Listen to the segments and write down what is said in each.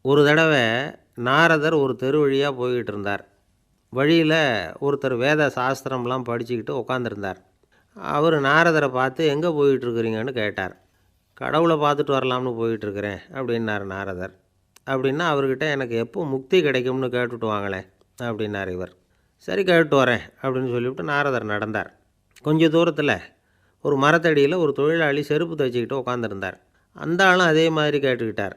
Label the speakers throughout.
Speaker 1: ஒரு தடவை நாரதர் ஒரு தெரு வழியாக போய்கிட்டு இருந்தார். வழியில் ஒருத்தர் வேத சாஸ்திரம்லாம் படிச்சுக்கிட்டு உட்காந்துருந்தார். அவர் நாரதரை பார்த்து எங்கே போயிட்டுருக்குறீங்கன்னு கேட்டார். கடவுளை பார்த்துட்டு வரலாம்னு போயிட்டுருக்கிறேன் அப்படின்னார் நாரதர். அப்படின்னா அவர்கிட்ட எனக்கு எப்போ முக்தி கிடைக்கும்னு கேட்டுட்டு வாங்களேன் அப்படின்னார் இவர். சரி கேட்டு வரேன் அப்படின்னு சொல்லிவிட்டு நாரதர் நடந்தார். கொஞ்சம் தூரத்தில் ஒரு மரத்தடியில் ஒரு தொழிலாளி செருப்பு தைச்சிக்கிட்டு உட்காந்துருந்தார். அந்த ஆளும் அதே மாதிரி கேட்டுக்கிட்டார்.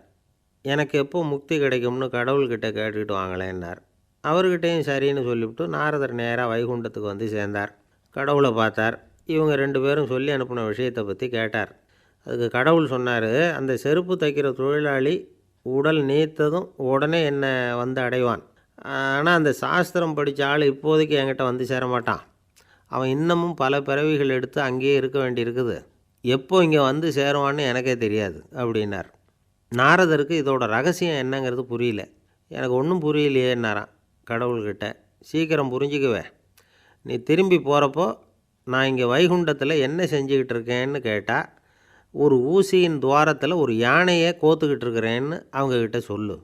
Speaker 1: எனக்கு எப்போ முக்தி கிடைக்கும்னு கடவுள்கிட்ட கேட்டுக்கிட்டு வாங்களேன்னார். அவர்கிட்டையும் சரின்னு சொல்லிவிட்டு நாரதர் நேராக வைகுண்டத்துக்கு வந்து சேர்ந்தார். கடவுளை பார்த்தார். இவங்க 2 பேரும் சொல்லி அனுப்பின விஷயத்தை பற்றி கேட்டார். அதுக்கு கடவுள் சொன்னார், அந்த செருப்பு தைக்கிற தொழிலாளி உடல் நீத்ததும் உடனே என்னை வந்து அடைவான். ஆனால் அந்த சாஸ்திரம் படித்த ஆள் இப்போதைக்கு என்கிட்ட வந்து சேரமாட்டான். அவன் இன்னமும் பல பிறவிகள் எடுத்து அங்கேயே இருக்க வேண்டியிருக்குது. எப்போ இங்கே வந்து சேருவான்னு எனக்கே தெரியாது அப்படின்னார். நாரதருக்கு இதோட ரகசியம் என்னங்கிறது புரியல. எனக்கு ஒன்றும் புரியலையேன்னாரான் கடவுள்கிட்ட. சீக்கிரம் புரிஞ்சுக்குவேன். நீ திரும்பி போகிறப்போ நான் இங்கே வைகுண்டத்தில் என்ன செஞ்சுக்கிட்டு இருக்கேன்னு கேட்டால், ஒரு ஊசியின் துவாரத்தில் ஒரு யானையை கோத்துக்கிட்டு இருக்கிறேன்னு அவங்கக்கிட்ட சொல்லு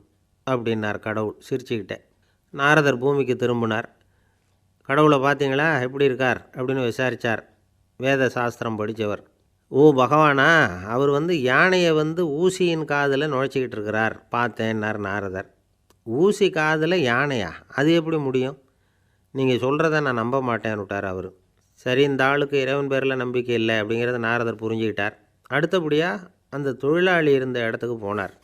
Speaker 1: அப்படின்னார் கடவுள் சிரிச்சுக்கிட்டே. நாரதர் பூமிக்கு திரும்பினார். கடவுளை பார்த்தீங்களா, எப்படி இருக்கார் அப்படின்னு விசாரித்தார் வேத சாஸ்திரம் படித்தவர். ஓ பகவானா, அவர் யானையை ஊசியின் காதில் நுழைச்சிக்கிட்டு இருக்கிறார் பார்த்தேன்னார் நாரதர். ஊசி காதில் யானையா? அது எப்படி முடியும்? நீங்கள் சொல்கிறத நான் நம்ப மாட்டேன்னு விட்டார் அவர். சரி, இந்த ஆளுக்கு இறைவன் பேரில் நம்பிக்கை இல்லை அப்படிங்கிறத நாரதர் புரிஞ்சுக்கிட்டார். அடுத்தபடியாக அந்த தொழிலாளி இருந்த இடத்துக்கு போனார்.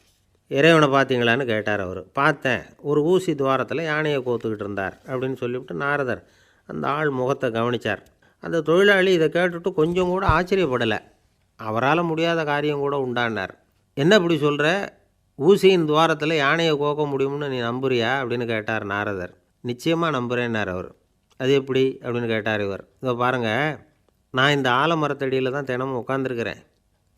Speaker 1: இறைவனை பார்த்தீங்களான்னு கேட்டார் அவர். பார்த்தேன், ஒரு ஊசி துவாரத்தில் யானையை கோத்துக்கிட்டு இருந்தார் அப்படின்னு சொல்லிவிட்டு நாரதர் அந்த ஆள் முகத்தை கவனித்தார். அந்த தொழிலாளி இதை கேட்டுட்டு கொஞ்சம் கூட ஆச்சரியப்படலை. அவரால் முடியாத காரியம் கூட உண்டானார். என்ன இப்படி சொல்கிற? ஊசியின் துவாரத்தில் யானையை கோக்க முடியும்னு நீ நம்புறியா அப்படின்னு கேட்டார் நாரதர். நிச்சயமாக நம்புகிறேன்னார் அவர். அது எப்படி அப்படின்னு கேட்டார் இவர். இதை பாருங்கள், நான் இந்த ஆலமரத்தடியில் தான் தினமும் உட்காந்துருக்கிறேன்.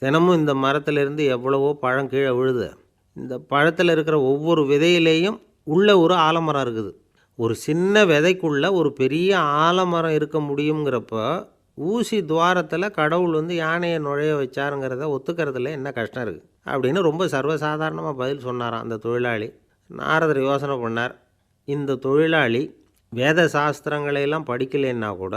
Speaker 1: தினமும் இந்த மரத்திலிருந்து எவ்வளவோ பழம் கீழே விழுது. இந்த பழத்தில் இருக்கிற ஒவ்வொரு விதையிலேயும் உள்ள ஒரு ஆலமரம் இருக்குது. ஒரு சின்ன விதைக்குள்ளே ஒரு பெரிய ஆலமரம் இருக்க முடியுங்கிறப்போ ஊசி துவாரத்தில் கடவுள் யானையை நுழைய வச்சாருங்கிறத ஒத்துக்கிறதுல என்ன கஷ்டம் இருக்குது அப்படின்னு ரொம்ப சர்வசாதாரணமாக பதில் சொன்னாராம் அந்த தொழிலாளி. நாரதர் யோசனை பண்ணார். இந்த தொழிலாளி வேத சாஸ்திரங்களையெல்லாம் படிக்கலைன்னா கூட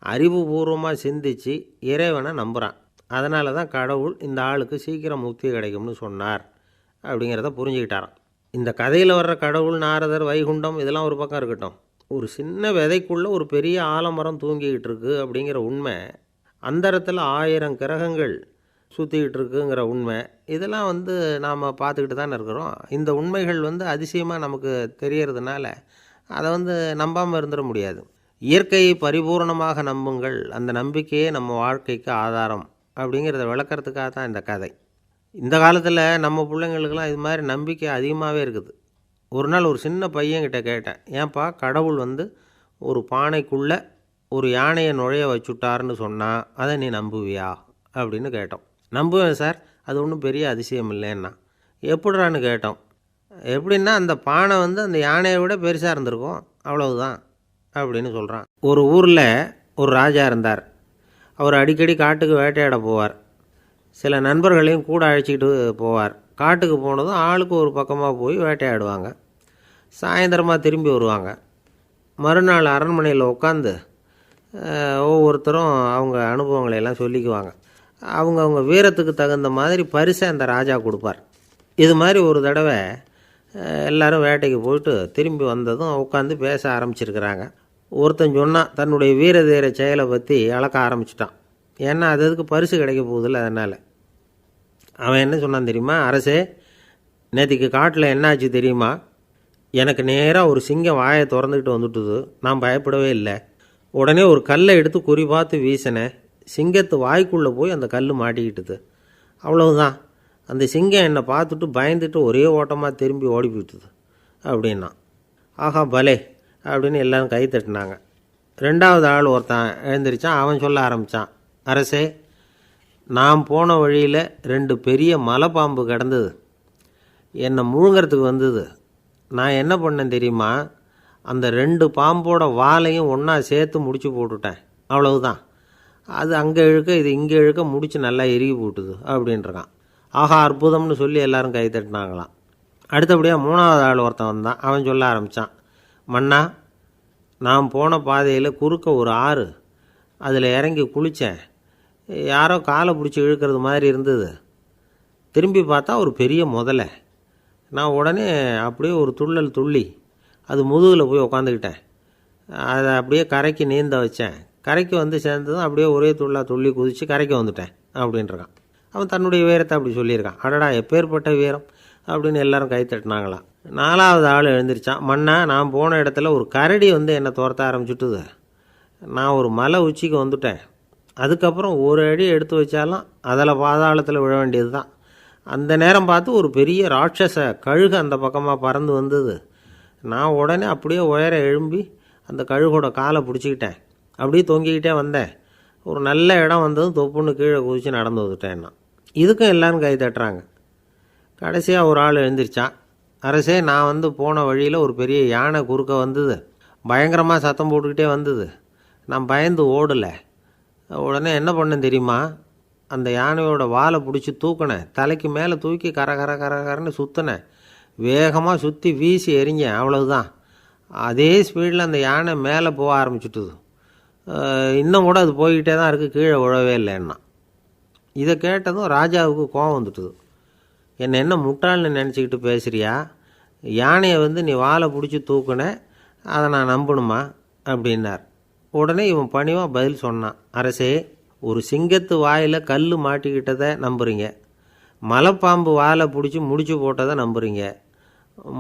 Speaker 1: அறிவுபூர்வமாக சிந்தித்து இறைவனை நம்புகிறான். அதனால தான் கடவுள் இந்த ஆளுக்கு சீக்கிரம் முக்தி கிடைக்கும்னு சொன்னார் அப்படிங்கிறத புரிஞ்சுக்கிட்டாராம். இந்த கதையில் வர்ற கடவுள், நாரதர், வைகுண்டம் இதெல்லாம் ஒரு பக்கம் இருக்கட்டும். ஒரு சின்ன விதைக்குள்ளே ஒரு பெரிய ஆலமரம் தூங்கிக்கிட்டு இருக்குது அப்படிங்கிற உண்மை, அந்தரத்தில் 1000 கிரகங்கள் சுற்றிக்கிட்டு இருக்குங்கிற உண்மை, இதெல்லாம் நாம் பார்த்துக்கிட்டு தானே இருக்கிறோம். இந்த உண்மைகள் அதிசயமாக நமக்கு தெரியறதுனால அதை நம்பாமல் இருந்துட முடியாது. இயற்கையை பரிபூர்ணமாக நம்புங்கள், அந்த நம்பிக்கையே நம்ம வாழ்க்கைக்கு ஆதாரம் அப்படிங்கிறத விளக்கிறதுக்காக தான் இந்த கதை. இந்த காலத்தில் நம்ம பிள்ளைங்களுக்கெல்லாம் இது மாதிரி நம்பிக்கை அதிகமாகவே இருக்குது. ஒரு நாள் ஒரு சின்ன பையன்கிட்ட கேட்டேன், ஏன்பா கடவுள் ஒரு பானைக்குள்ளே ஒரு யானையை நுழைய வச்சுட்டாருன்னு சொன்னால் அதை நீ நம்புவியா அப்படின்னு கேட்டோம். நம்புவேன் சார், அது ஒன்றும் பெரிய அதிசயம் இல்லைன்னா. எப்படிறான்னு கேட்டோம். எப்படின்னா அந்த பானை அந்த யானையை விட பெருசாக இருந்திருக்கும், அவ்வளவுதான் அப்படின்னு சொல்கிறான். ஒரு ஊரில் ஒரு ராஜா இருந்தார். அவர் அடிக்கடி காட்டுக்கு வேட்டையாட போவார். சில நண்பர்களையும் கூட அழைச்சிக்கிட்டு போவார். காட்டுக்கு போனதும் ஆளுக்கு ஒரு பக்கமாக போய் வேட்டையாடுவாங்க. சாயந்தரமாக திரும்பி வருவாங்க. மறுநாள் அரண்மனையில் உட்காந்து ஒவ்வொருத்தரும் அவங்க அனுபவங்களை எல்லாம் சொல்லிக்குவாங்க. அவங்க வீரத்துக்கு தகுந்த மாதிரி பரிசை அந்த ராஜா கொடுப்பார். இது மாதிரி ஒரு தடவை எல்லோரும் வேட்டைக்கு போயிட்டு திரும்பி வந்ததும் உட்காந்து பேச ஆரம்பிச்சிருக்கிறாங்க. ஒருத்தன் சொன்னான், தன்னுடைய வீர தீர செயலை பற்றி அளக்க ஆரம்பிச்சிட்டான். ஏன்னா அதுக்கு பரிசு கிடைக்க போகுதில்ல, அதனால். அவன் என்ன சொன்னான் தெரியுமா? அரசே, நேற்றுக்கு காட்டில் என்னாச்சு தெரியுமா? எனக்கு நேராக ஒரு சிங்கம் வாயை திறந்துக்கிட்டு வந்துட்டுது. நான் பயப்படவே இல்லை. உடனே ஒரு கல்லை எடுத்து குறி பார்த்து வீசினேன். சிங்கத்து வாய்க்குள்ளே போய் அந்த கல் மாட்டிக்கிட்டுது. அவ்வளவுதான். அந்த சிங்கம் என்னை பார்த்துட்டு பயந்துட்டு ஒரே ஓட்டமாக திரும்பி ஓடி போயிட்டுது அப்படின்னா. ஆஹா பலே அப்படின்னு எல்லோரும் கை தட்டினாங்க. 2வது ஆள் ஒருத்தன் எழுந்திரிச்சான். அவன் சொல்ல ஆரம்பித்தான், அரசே, நான் போன வழியில் 2 பெரிய மலைப்பாம்பு கிடந்தது. என்னை முழுங்கிறதுக்கு வந்தது. நான் என்ன பண்ணேன் தெரியுமா? அந்த 2 பாம்போட வாலையும் ஒன்றா சேர்த்து முடிச்சு போட்டுட்டேன். அவ்வளவுதான். அது அங்கே இழுக்க இது இங்கே இழுக்க முடிச்சு நல்லா எருகி போட்டுது அப்படின்றான். ஆஹா அற்புதம்னு சொல்லி எல்லாரும் கை தட்டினாங்களாம். அடுத்தபடியாக 3வது ஆள் ஒருத்தன் வந்தான். அவன் சொல்ல ஆரம்பித்தான், மன்னா, நான் போன பாதையில் குறுக்க ஒரு ஆறு, அதில் இறங்கி குளித்தேன். யாரோ காலை பிடிச்சி இழுக்கிறது மாதிரி இருந்தது. திரும்பி பார்த்தா ஒரு பெரிய முதலை. நான் உடனே அப்படியே ஒரு துள்ளல் துள்ளி அது முதுகில் போய் உக்காந்துக்கிட்டேன். அதை அப்படியே கரைக்கு நீந்த வச்சேன். கரைக்கு வந்து சேர்ந்ததும் அப்படியே ஒரே துள்ளி குதித்து கரைக்கு வந்துட்டேன் அப்படின்றான். அவன் தன்னுடைய வீரத்தை அப்படி சொல்லியிருக்கான். அடடா, எப்பேற்பட்ட வீரம் அப்படின்னு எல்லாரும் கை தட்டினாங்களாம். 4வது ஆள் எழுந்திரிச்சான், மன்னா, நான் போன இடத்துல ஒரு கரடி வந்து என்னை துரத்த ஆரம்பிச்சுட்டுது. நான் ஒரு மலை உச்சிக்கு வந்துட்டேன். அதுக்கப்புறம் ஒரு அடி எடுத்து வச்சாலும் அதில் பாதாளத்தில் விழ வேண்டியது தான். அந்த நேரம் பார்த்து ஒரு பெரிய ராட்சச கழுகு அந்த பக்கமாக பறந்து வந்தது. நான் உடனே அப்படியே உயர எழும்பி அந்த கழுகோட காலை பிடிச்சிக்கிட்டேன். அப்படியே தொங்கிக்கிட்டே வந்தேன். ஒரு நல்ல இடம் வந்ததும் தொப்புன்னு கீழே குதித்து நடந்து வந்துட்டேன்னா. இதுக்கும் எல்லோரும் கை தட்டுறாங்க. கடைசியாக ஒரு ஆள் எழுந்திரிச்சான், அரசே, நான் வந்து போன வழியில் ஒரு பெரிய யானை குறுக்க வந்தது. பயங்கரமாக சத்தம் போட்டுக்கிட்டே வந்தது. நான் பயந்து ஓடலை. உடனே என்ன பண்ணேன் தெரியுமா? அந்த யானையோட வாலை பிடிச்சி தூக்கினேன். தலைக்கு மேலே தூக்கி கரன்னு சுற்றினேன். வேகமாக சுற்றி வீசி எறிஞ்சேன். அவ்வளவுதான். அதே ஸ்பீடில் அந்த யானை மேலே போக ஆரம்பிச்சுட்டுது. இன்னும் கூட அது போய்கிட்டே தான் இருக்குது, கீழே விழவே இல்லைன்னா. இதை கேட்டதும் ராஜாவுக்கு கோபம் வந்துட்டுது. என்னை என்ன முட்டாள்னு நினச்சிக்கிட்டு பேசுகிறியா? யானையை வந்து நீ வாலை பிடிச்சி தூக்குன, அதை நான் நம்பணுமா அப்படின்னார். உடனே இவன் பணிவாக பதில் சொன்னான், அரசே, ஒரு சிங்கத்து வாயில் கல் மாட்டிக்கிட்டதை நம்புறீங்க, மலைப்பாம்பு வாலை பிடிச்சி முடிச்சு போட்டதை நம்புறீங்க,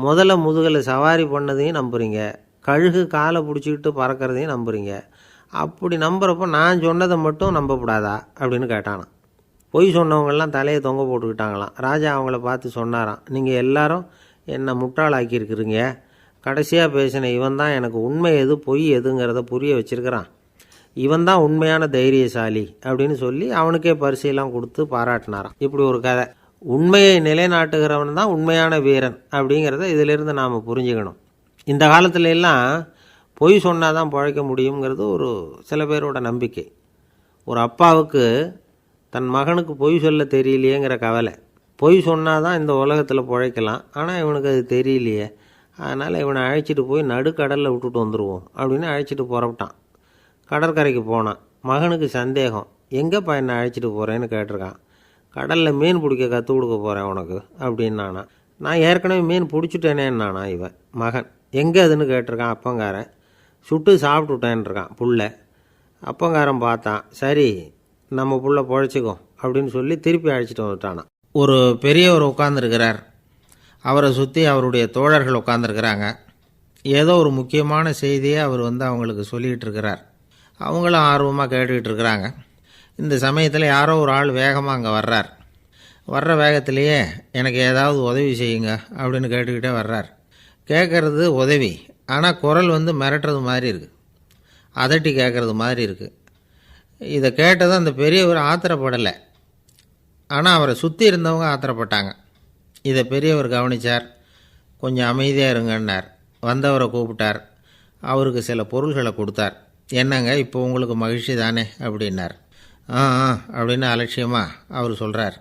Speaker 1: முதல்ல முதுகில் சவாரி பண்ணதையும் நம்புறீங்க, கழுகு காலை பிடிச்சிக்கிட்டு பறக்கிறதையும் நம்புறீங்க. அப்படி நம்புகிறப்போ நான் சொன்னதை மட்டும் நம்பக்கூடாதா அப்படின்னு கேட்டானான். பொய் சொன்னவங்கெல்லாம் தலையை தொங்க போட்டுக்கிட்டாங்களாம். ராஜா அவங்கள பார்த்து சொன்னாராம், நீங்கள் எல்லாரும் என்னை முட்டாளாக்கியிருக்கிறீங்க. கடைசியாக பேசின இவன் தான் எனக்கு உண்மை எது பொய் எதுங்கிறத புரிய வச்சிருக்கிறான். இவன் தான் உண்மையான தைரியசாலி அப்படின்னு சொல்லி அவனுக்கே பரிசையெல்லாம் கொடுத்து பாராட்டினாராம். இப்படி ஒரு கதை. உண்மையை நிலைநாட்டுகிறவன் தான் உண்மையான வீரன் அப்படிங்கிறத இதிலிருந்து நாம் புரிஞ்சுக்கணும். இந்த காலத்துல எல்லாம் பொய் சொன்னால் தான் பிழைக்க முடியுங்கிறது ஒரு சில பேரோட நம்பிக்கை. ஒரு அப்பாவுக்கு தன் மகனுக்கு பொய் சொல்ல தெரியலையேங்கிற கவலை. பொய் சொன்னால் தான் இந்த உலகத்தில் பிழைக்கலாம், ஆனால் இவனுக்கு அது தெரியலையே, அதனால் இவனை அழைச்சிட்டு போய் நடுக்கடலில் விட்டுட்டு வந்துடுவோம் அப்படின்னு அழைச்சிட்டு புறப்பட்டான். கடற்கரைக்கு போனான். மகனுக்கு சந்தேகம், எங்கேப்பா என்னை அழைச்சிட்டு போகிறேன்னு கேட்டிருக்கான். கடலில் மீன் பிடிக்க கற்றுக் கொடுக்க போகிறேன் உனக்கு அப்படின்னானா. நான் ஏற்கனவே மீன் பிடிச்சிட்டேனேன்னானா இவன் மகன். எங்கே அதுன்னு கேட்டிருக்கான் அப்பங்காரன். சுட்டு சாப்பிட்டுட்டேன்ருக்கான் புள்ள. அப்பங்காரன் பார்த்தான், சரி நம்ம புள்ள பொழைச்சிக்கும் அப்படின்னு சொல்லி திருப்பி அழைச்சிட்டு வந்துட்டானான். ஒரு பெரியவர் உட்காந்துருக்கிறார். அவரை சுற்றி அவருடைய தோழர்கள் உட்காந்துருக்கிறாங்க. ஏதோ ஒரு முக்கியமான செய்தியை அவர் வந்து அவங்களுக்கு சொல்லிகிட்டு இருக்கிறார். அவங்களும் ஆர்வமாக கேட்டுக்கிட்டு இருக்கிறாங்க. இந்த சமயத்தில் யாரோ ஒரு ஆள் வேகமாக அங்கே வர்றார். வர்ற வேகத்திலேயே எனக்கு ஏதாவது உதவி செய்யுங்க அப்படின்னு கேட்டுக்கிட்டே வர்றார். கேட்குறது உதவி, ஆனால் குரல் வந்து மிரட்டுறது மாதிரி இருக்குது, அதட்டி கேட்குறது மாதிரி இருக்குது. இதை கேட்டதும் அந்த பெரியவர் ஆத்திரப்படலை, ஆனால் அவரை சுற்றி இருந்தவங்க ஆத்திரப்பட்டாங்க. இதை பெரியவர் கவனித்தார். கொஞ்சம் அமைதியாக இருங்கன்னார். வந்தவரை கூப்பிட்டார். அவருக்கு சில பொருள்களை கொடுத்தார். என்னங்க, இப்போ உங்களுக்கு மகிழ்ச்சி தானே அப்படின்னார். ஆ அப்படின்னு அலட்சியமாக அவர் சொல்கிறார்.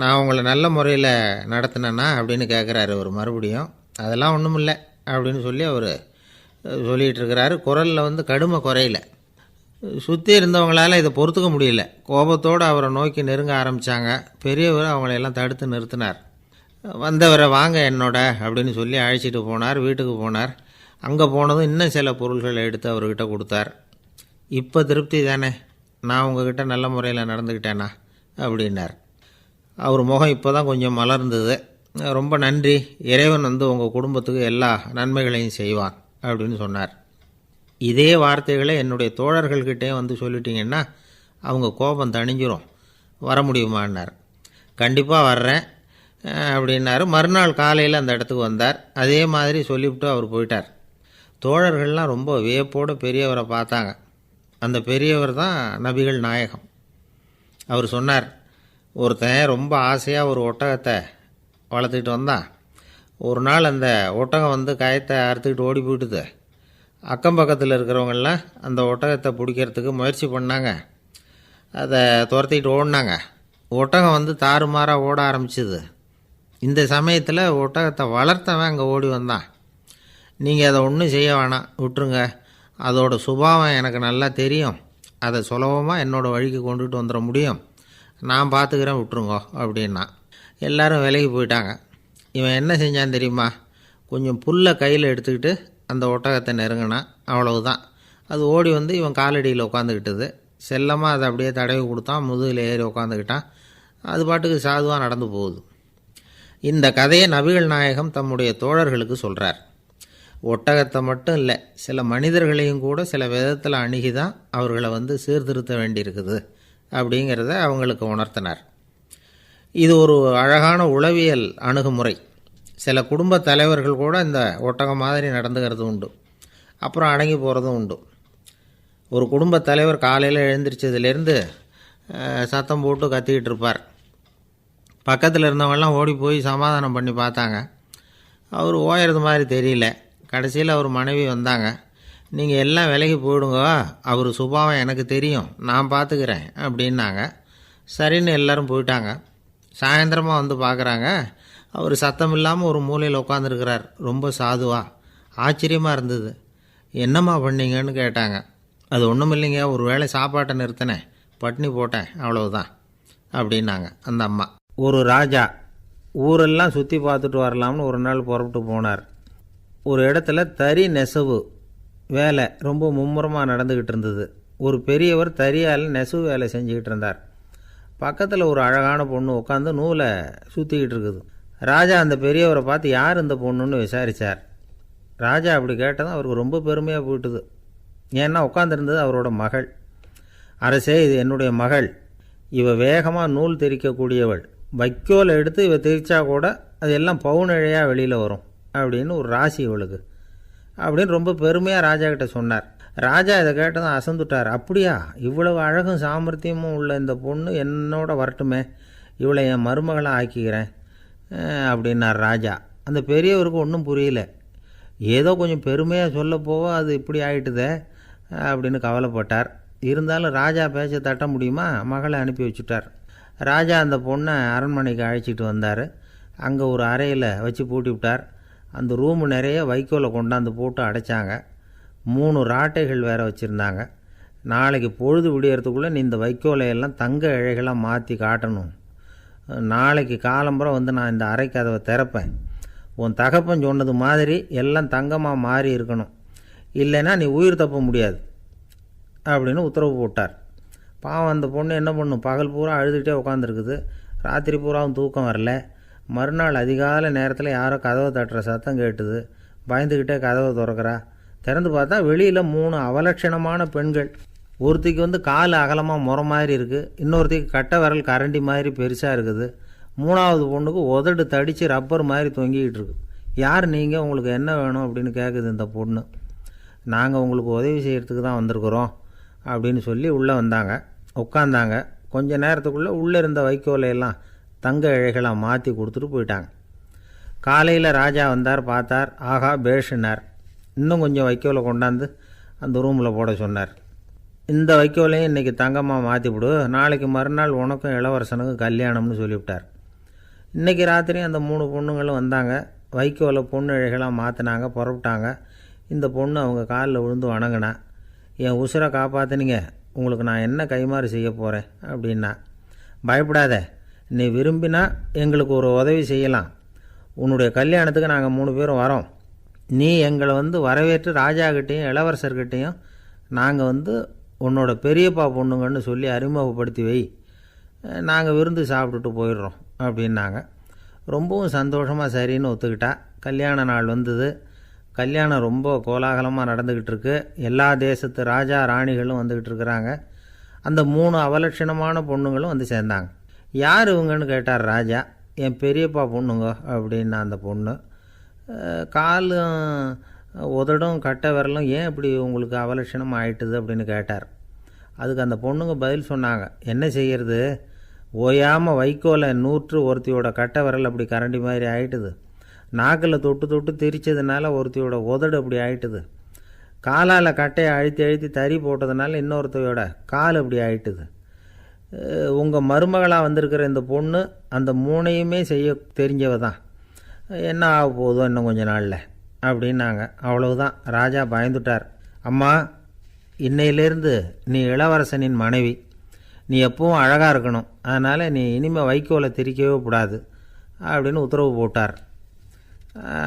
Speaker 1: நான் உங்களை நல்ல முறையில் நடத்தினேன்னா அப்படின்னு கேட்குறாரு அவர் மறுபடியும். அதெல்லாம் ஒன்றும் இல்லை அப்படின்னு சொல்லி அவர் சொல்லிகிட்டு இருக்கிறாரு. குரலில் வந்து கடுமை குறையில. சுற்றி இருந்தவங்களால் இதை பொறுத்துக்க முடியல. கோபத்தோடு அவரை நோக்கி நெருங்க ஆரம்பித்தாங்க. பெரியவர் அவங்களையெல்லாம் தடுத்து நிறுத்தினார். வந்தவரை வாங்க என்னோட அப்படின்னு சொல்லி அழைச்சிட்டு போனார். வீட்டுக்கு போனார். அங்கே போனதும் இன்னும் சில பொருள்களை எடுத்து அவர்கிட்ட கொடுத்தார். இப்போ திருப்தி தானே, நான் உங்ககிட்ட நல்ல முறையில் நடந்துக்கிட்டேனா அப்படின்னார். அவர் முகம் இப்போ தான் கொஞ்சம் மலர்ந்தது. ரொம்ப நன்றி, இறைவன் வந்து உங்கள் குடும்பத்துக்கு எல்லா நன்மைகளையும் செய்வான் அப்படின்னு சொன்னார். இதே வார்த்தைகளை என்னுடைய தோழர்கள்கிட்டே வந்து சொல்லிட்டீங்கன்னா அவங்க கோபம் தணிஞ்சிரும், வர முடியுமான்னார். கண்டிப்பாக வர்றேன் அப்படின்னாரு. மறுநாள் காலையில் அந்த இடத்துக்கு வந்தார். அதே மாதிரி சொல்லிவிட்டு அவர் போயிட்டார். தோழர்கள்லாம் ரொம்ப வியப்போடு பெரியவரை பார்த்தாங்க. அந்த பெரியவர் தான் நபிகள் நாயகம். அவர் சொன்னார், ஒருத்தன் ரொம்ப ஆசையாக ஒரு ஒட்டகத்தை வளர்த்துக்கிட்டு வந்தான். ஒரு நாள் அந்த ஒட்டகம் வந்து கயத்தை அறுத்துக்கிட்டு ஓடி போயிட்டுது. அக்கம் பக்கத்தில் இருக்கிறவங்கெல்லாம் அந்த ஒட்டகத்தை பிடிக்கிறதுக்கு முயற்சி பண்ணாங்க. அதை துரத்திக்கிட்டு ஓடினாங்க. ஒட்டகம் வந்து தாறுமாறாக ஓட ஆரம்பிச்சிது. இந்த சமயத்தில் ஒட்டகத்தை வளர்த்தவன் அங்கே ஓடி வந்தான். நீங்கள் அதை ஒன்றும் செய்ய வேணாம், விட்டுருங்க. அதோட சுபாவம் எனக்கு நல்லா தெரியும். அதை சுலபமாக என்னோடய வழிக்கு கொண்டுட்டு வந்துட முடியும். நான் பார்த்துக்கிறேன், விட்டுருங்கோ அப்படின்னா. எல்லோரும் விலைக்கு போயிட்டாங்க. இவன் என்ன செஞ்சான் தெரியுமா? கொஞ்சம் புல்லை கையில் எடுத்துக்கிட்டு அந்த ஒட்டகத்தை நெருங்கினான். அவ்வளவுதான். அது ஓடி வந்து இவன் காலடியில் உட்காந்துக்கிட்டது. செல்லமாக அதை அப்படியே தடவி கொடுத்தான். முதுகில் ஏறி உட்காந்துக்கிட்டான். அது பாட்டுக்கு சாதுவாக நடந்து போகுது. இந்த கதையை நபிகள் நாயகம் தம்முடைய தோழர்களுக்கு சொல்கிறார். ஒட்டகத்தை மட்டும் இல்லை, சில மனிதர்களையும் கூட சில விதத்தில் அணுகி தான் அவர்களை வந்து சீர்திருத்த வேண்டியிருக்குது அப்படிங்கிறத அவங்களுக்கு உணர்த்தினார். இது ஒரு அழகான உளவியல் அணுகுமுறை. சில குடும்ப தலைவர்கள் கூட இந்த ஒட்டகம் மாதிரி நடந்துக்கிறது உண்டு. அப்புறம் அடங்கி போகிறதும் உண்டு. ஒரு குடும்ப தலைவர் காலையில் எழுந்திரிச்சதுலேருந்து சத்தம் போட்டு கத்திக்கிட்டு இருப்பார். பக்கத்தில் இருந்தவங்கெல்லாம் ஓடி போய் சமாதானம் பண்ணி பார்த்தாங்க. அவர் ஓயறது மாதிரி தெரியல. கடைசியில் அவர் மனைவி வந்தாங்க. நீங்கள் எல்லாம் விலைக்கு போயிடுங்க, அவர் சுபாவம் எனக்கு தெரியும், நான் பார்த்துக்கிறேன் அப்படின்னாங்க. சரின்னு எல்லோரும் போயிட்டாங்க. சாயந்தரமாக வந்து பார்க்குறாங்க, அவர் சத்தம் இல்லாமல் ஒரு மூலையில் உட்காந்துருக்கிறார். ரொம்ப சாதுவாக. ஆச்சரியமாக இருந்தது. என்னம்மா பண்ணீங்கன்னு கேட்டாங்க. அது ஒன்றும் இல்லைங்க, ஒரு வேளை சாப்பாட்டை நிறுத்தினேன், பட்னி போட்டேன், அவ்வளவுதான் அப்படின்னாங்க அந்த அம்மா. ஒரு ராஜா ஊரெல்லாம் சுற்றி பார்த்துட்டு வரலாம்னு ஒரு நாள் புறப்பட்டு போனார். ஒரு இடத்துல தறி நெசவு வேலை ரொம்ப மும்முரமாக நடந்துக்கிட்டு இருந்தது. ஒரு பெரியவர் தறியால் நெசவு வேலை செஞ்சுக்கிட்டு இருந்தார். பக்கத்தில் ஒரு அழகான பொண்ணு உட்காந்து நூலை சுற்றிக்கிட்டு இருக்குது. ராஜா அந்த பெரியவரை பார்த்து யார் இந்த பொண்ணுன்னு விசாரித்தார். ராஜா அப்படி கேட்டதும் அவருக்கு ரொம்ப பெருமையாக போயிட்டுது. ஏன்னா உட்காந்துருந்தது அவரோட மகள். அரசே, இது என்னுடைய மகள். இவ வேகமாக நூல் தெரிக்கக்கூடியவள். வைக்கோலை எடுத்து இவ தெரிச்சா கூட அது எல்லாம் பவுனிழையாக வெளியில் வரும் அப்படின்னு ஒரு ராசி இவளுக்கு அப்படின்னு ரொம்ப பெருமையாக ராஜா கிட்ட சொன்னார். ராஜா இதை கேட்டதும் அசந்துட்டார். அப்படியா, இவ்வளவு அழகும் சாமர்த்தியமும் உள்ள இந்த பொண்ணு என்னோட வரட்டுமே, இவளை என் மருமகளாக ஆக்கிக்கிறேன் அப்படின்னார் ராஜா. அந்த பெரியவருக்கு ஒன்றும் புரியல. ஏதோ கொஞ்சம் பெருமையாக சொல்ல போவோ அது இப்படி ஆகிட்டுதே அப்படின்னு கவலைப்பட்டார். இருந்தாலும் ராஜா பேச்ச தட்ட முடியுமா? மகளை அனுப்பி வச்சுட்டார். ராஜா அந்த பொண்ணை அரண்மனைக்கு அழைச்சிட்டு வந்தார். அங்கே ஒரு அறையில் வச்சு பூட்டி விட்டார். அந்த ரூமு நிறைய வைக்கோலை கொண்டாந்து போட்டு அடைச்சாங்க. 3 ராட்டைகள் வேறு வச்சுருந்தாங்க. நாளைக்கு பொழுது விடியறதுக்குள்ளே நீ இந்த வைக்கோலையெல்லாம் தங்க இழைகளாக மாற்றி காட்டணும். நாளைக்கு காலம்புறம் வந்து நான் இந்த அறை கதவை திறப்பேன். உன் தகப்பன் சொன்னது மாதிரி எல்லாம் தங்கமாக மாறி இருக்கணும், இல்லைன்னா நீ உயிர் தப்ப முடியாது அப்படின்னு உத்தரவு போட்டார். பாவம் அந்த பொண்ணு என்ன பண்ணும்? பகல் பூரா அழுதுகிட்டே உட்காந்துருக்குது. ராத்திரி பூராவும் தூக்கம் வரல. மறுநாள் அதிகாலை நேரத்தில் யாரோ கதவை தட்டுற சத்தம் கேட்டுது. பயந்துக்கிட்டே கதவை திறக்கிறா. திறந்து பார்த்தா வெளியில் 3 அவலட்சணமான பெண்கள். ஒருத்திக்கு வந்து கால் அகலமாக முறை மாதிரி இருக்குது, இன்னொருத்திக்கு கட்டை விரல் கரண்டி மாதிரி பெருசாக இருக்குது, 3ஆவது பொண்ணுக்கு உதடு தடித்து ரப்பர் மாதிரி தொங்கிக்கிட்டு இருக்கு. யார் நீங்கள், உங்களுக்கு என்ன வேணும் அப்படின்னு கேட்குது இந்த பொண்ணு. நாங்கள் உங்களுக்கு உதவி செய்கிறதுக்கு தான் வந்திருக்கிறோம் அப்படின்னு சொல்லி உள்ளே வந்தாங்க. உட்காந்தாங்க. கொஞ்ச நேரத்துக்குள்ளே உள்ளே இருந்த வைக்கோலையெல்லாம் தங்க இழைகளாக மாற்றி கொடுத்துட்டு போயிட்டாங்க. காலையில் ராஜா வந்தார், பார்த்தார். ஆகா பேஷுனார். இன்னும் கொஞ்சம் வைக்கோலை கொண்டாந்து அந்த ரூமில் போட சொன்னார். இந்த வைக்கோலையும் இன்றைக்கி தங்கமாக மாற்றிவிடு, நாளைக்கு மறுநாள் உனக்கும் இளவரசனுக்கும் கல்யாணம்னு சொல்லிவிட்டார். இன்றைக்கி ராத்திரி அந்த 3 பொண்ணுங்களும் வந்தாங்க. வைக்கோலை பொண்ணு இழைகளாக மாற்றினாங்க, புறப்பட்டாங்க. இந்த பொண்ணு அவங்க காலில் விழுந்து வணங்கினா. என் உசுரை காப்பாற்றினீங்க, உங்களுக்கு நான் என்ன கைமாறு செய்ய போகிறேன் அப்படின்னா. பயப்படாத, நீ விரும்பினா எங்களுக்கு ஒரு உதவி செய்யலாம். உன்னுடைய கல்யாணத்துக்கு நாங்கள் 3 பேரும் வரோம். நீ எங்களை வந்து வரவேற்று ராஜாக்கிட்டேயும் இளவரசர்கிட்டையும் நாங்கள் வந்து உன்னோட பெரியப்பா பொண்ணுங்கன்னு சொல்லி அறிமுகப்படுத்தி வை, நாங்கள் விருந்து சாப்பிட்டுட்டு போயிடுறோம் அப்படின்னாங்க. ரொம்பவும் சந்தோஷமாக சரின்னு ஒத்துக்கிட்டா. கல்யாண நாள் வந்தது. கல்யாணம் ரொம்ப கோலாகலமாக நடந்துக்கிட்டு இருக்கு. எல்லா தேசத்து ராஜா ராணிகளும் வந்துக்கிட்டு இருக்கிறாங்க. அந்த 3 அவலட்சணமான பொண்ணுங்களும் வந்து சேர்ந்தாங்க. யார் இவங்கன்னு கேட்டார் ராஜா. என் பெரியப்பா பொண்ணுங்க அப்படின்னா அந்த பொண்ணு. காலும் உதடும் கட்டை விரலும் ஏன் இப்படி உங்களுக்கு அவலட்சணம் ஆயிட்டுது அப்படின்னு கேட்டார். அதுக்கு அந்த பொண்ணுங்க பதில் சொன்னாங்க. என்ன செய்கிறது, ஓயாமல் வைக்கோலை நூற்று ஒருத்தியோட கட்டை விரல் அப்படி கரண்டி மாதிரி ஆயிட்டுது. நாக்கில் தொட்டு தொட்டு திரிச்சதுனால ஒருத்தியோட உதடு அப்படி ஆயிட்டுது. காலால் கட்டையை அழுத்தி அழுத்தி தறி போட்டதுனால இன்னொருத்தையோட கால் அப்படி ஆயிட்டுது. உங்கள் மருமகளாக வந்திருக்கிற இந்த பொண்ணு அந்த மூணையுமே செய்ய தெரிஞ்சவ தான். என்ன ஆக போதோ இன்னும் கொஞ்ச நாளில் அப்படின்னாங்க. அவ்வளவுதான். ராஜா பயந்துட்டார். அம்மா, இன்னையிலேருந்து நீ இளவரசனின் மனைவி. நீ எப்பவும் அழகாக இருக்கணும். அதனால் நீ இனிமேல் வைக்கோலை திரிக்கவே கூடாது அப்படின்னு உத்தரவு போட்டார்.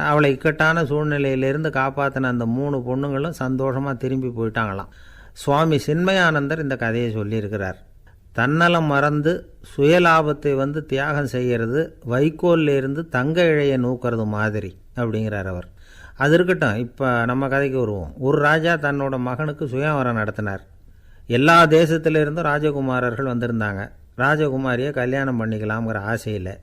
Speaker 1: அவளை இக்கட்டான சூழ்நிலையிலேருந்து காப்பாற்றின அந்த 3 பொண்ணுங்களும் சந்தோஷமாக திரும்பி போயிட்டாங்களாம். சுவாமி சின்மயானந்தர் இந்த கதையை சொல்லியிருக்கிறார். தன்னலம் மறந்து சுயலாபத்தை தியாகம் செய்கிறது வைக்கோல்லேருந்து தங்க இழையை நூக்கிறது மாதிரி அப்படிங்கிறார் அவர். அது இருக்கட்டும், இப்போ நம்ம கதைக்கு வருவோம். ஒரு ராஜா தன்னோட மகனுக்கு சுயவரம் நடத்தினார். எல்லா தேசத்திலிருந்தும் ராஜகுமாரர்கள் வந்திருந்தாங்க. ராஜகுமாரியை கல்யாணம் பண்ணிக்கலாம்ங்கிற ஆசையில்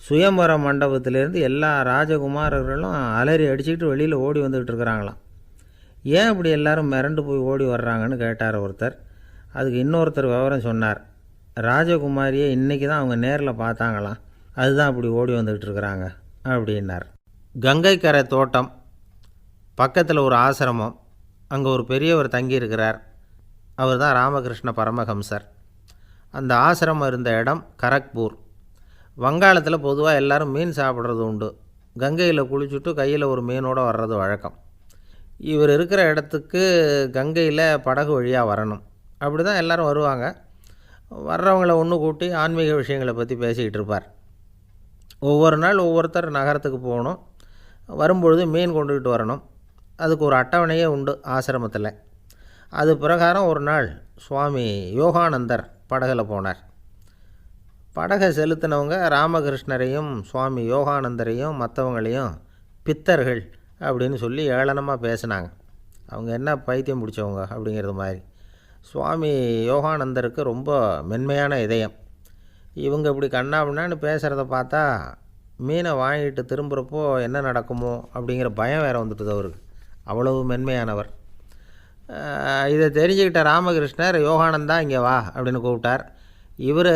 Speaker 1: சுயம்பர மண்டபத்திலேருந்து எல்லா ராஜகுமாரர்களும் அலறி அடிச்சுக்கிட்டு வெளியில் ஓடி வந்துக்கிட்டு இருக்கிறாங்களாம். ஏன் இப்படி எல்லாரும் மிரண்டு போய் ஓடி வர்றாங்கன்னு கேட்டார் ஒருத்தர். அதுக்கு இன்னொருத்தர் விவரம் சொன்னார். ராஜகுமாரியை இன்றைக்கி தான் அவங்க நேரில் பார்த்தாங்களாம், அதுதான் அப்படி ஓடி வந்துக்கிட்டு இருக்கிறாங்க அப்படின்னார். கங்கை கரை தோட்டம் பக்கத்தில் ஒரு ஆசிரமம். அங்கே ஒரு பெரியவர் தங்கியிருக்கிறார். அவர் தான் ராமகிருஷ்ண பரமஹம்சர். அந்த ஆசிரமம் இருந்த இடம் கரக்பூர். வங்காளத்தில் பொதுவாக எல்லோரும் மீன் சாப்பிட்றது உண்டு. கங்கையில் குளிச்சுட்டு கையில் ஒரு மீனோடு வர்றது வழக்கம். இவர் இருக்கிற இடத்துக்கு கங்கையில் படகு வழியாக வரணும். அப்படி தான் எல்லோரும் வருவாங்க. வர்றவங்களை ஒன்று கூட்டி ஆன்மீக விஷயங்களை பற்றி பேசிக்கிட்டு இருப்பார். ஒவ்வொரு நாள் ஒவ்வொருத்தர் நகரத்துக்கு போகணும். வரும்பொழுது மீன் கொண்டுக்கிட்டு வரணும். அதுக்கு ஒரு அட்டவணையே உண்டு ஆசிரமத்தில். அது பிரகாரம் ஒரு நாள் சுவாமி யோகானந்தர் படகில் போனார். படகை செலுத்தினவங்க ராமகிருஷ்ணரையும் சுவாமி யோகானந்தரையும் மற்றவங்களையும் பித்தர்கள் அப்படின்னு சொல்லி ஏளனமாக பேசினாங்க. அவங்க என்ன பைத்தியம் பிடிச்சவங்க அப்படிங்கிறது மாதிரி. சுவாமி யோகானந்தருக்கு ரொம்ப மென்மையான இதயம். இவங்க இப்படி கண்ணாபின்னான்னு பேசுகிறத பார்த்தா மீனை வாங்கிட்டு திரும்புகிறப்போ என்ன நடக்குமோ அப்படிங்கிற பயம் வேறு வந்துட்டுது அவருக்கு. அவ்வளவு மென்மையானவர். இதை தெரிஞ்சுக்கிட்ட ராமகிருஷ்ணர், யோகானந்தா இங்கே வா அப்படின்னு கூப்பிட்டார். இவர்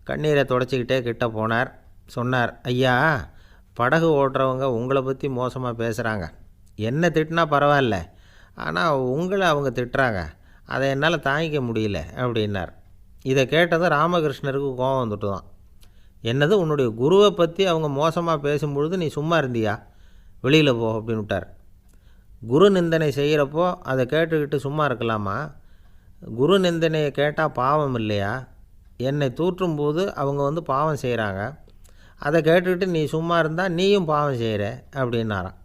Speaker 1: கண்ணீரை தொடச்சிக்கிட்டே கிட்ட போனார். சொன்னார், ஐயா, படகு ஓட்டுறவங்க உங்களை பற்றி மோசமாக பேசுகிறாங்க. என்ன திட்டினா பரவாயில்ல, ஆனால் உங்களை அவங்க திட்டுறாங்க. அதை என்னால் தாங்கிக்க முடியல அப்படின்னார். இதை கேட்டதும் ராமகிருஷ்ணருக்கு கோபம் வந்துட்டு தான். என்னது, உன்னுடைய குருவை பற்றி அவங்க மோசமாக பேசும்பொழுது நீ சும்மா இருந்தியா? வெளியில் போ அப்படின்னு விட்டார். குரு நிந்தனை செய்கிறப்போ அதை கேட்டுக்கிட்டு சும்மா இருக்கலாமா? குரு நிந்தனையை கேட்டால் பாவம் இல்லையா? என்னை தூற்றும்போது அவங்க பாவம் செய்கிறாங்க. அதை கேட்டுக்கிட்டு நீ சும்மா இருந்தால் நீயும் பாவம் செய்கிற அப்படின்னாராம்.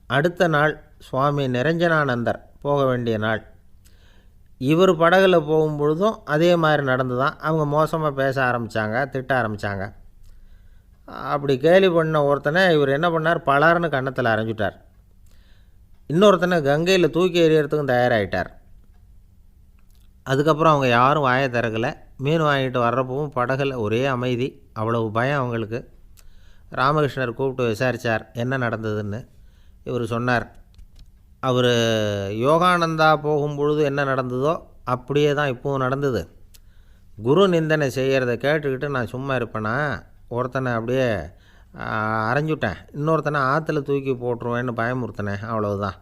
Speaker 1: அடுத்த நாள் சுவாமி நிரஞ்சனானந்தர் போக வேண்டிய நாள். இவர் படகுல போகும்பொழுதும் அதே மாதிரி நடந்து தான். அவங்க மோசமாக பேச ஆரம்பித்தாங்க, திட்ட ஆரம்பித்தாங்க. அப்படி கேலி பண்ண ஒருத்தனை இவர் என்ன பண்ணார், பலார்னு கன்னத்தில் அரைஞ்சிட்டார். இன்னொருத்தனை கங்கையில் தூக்கி எறியறதுக்கும் தயாராகிட்டார். அதுக்கப்புறம் அவங்க யாரும் வாயை திறக்கலை. மீன் வாங்கிட்டு வர்றப்பவும் படகுல ஒரே அமைதி. அவ்வளவு பயம் அவங்களுக்கு. ராமகிருஷ்ணர் கூப்பிட்டு விசாரித்தார் என்ன நடந்ததுன்னு. இவர் சொன்னார், அவர் யோகானந்தா போகும்பொழுது என்ன நடந்ததோ அப்படியே தான் இப்போவும் நடந்தது. குரு நிந்தனை செய்கிறத கேட்டுக்கிட்டு நான் சும்மா இருப்பேனா? ஒருத்தனை அப்படியே அரைஞ்சுட்டேன், இன்னொருத்தனை ஆற்றுல தூக்கி போட்டுருவேன்னு பயமுறுத்தினேன், அவ்வளவுதான்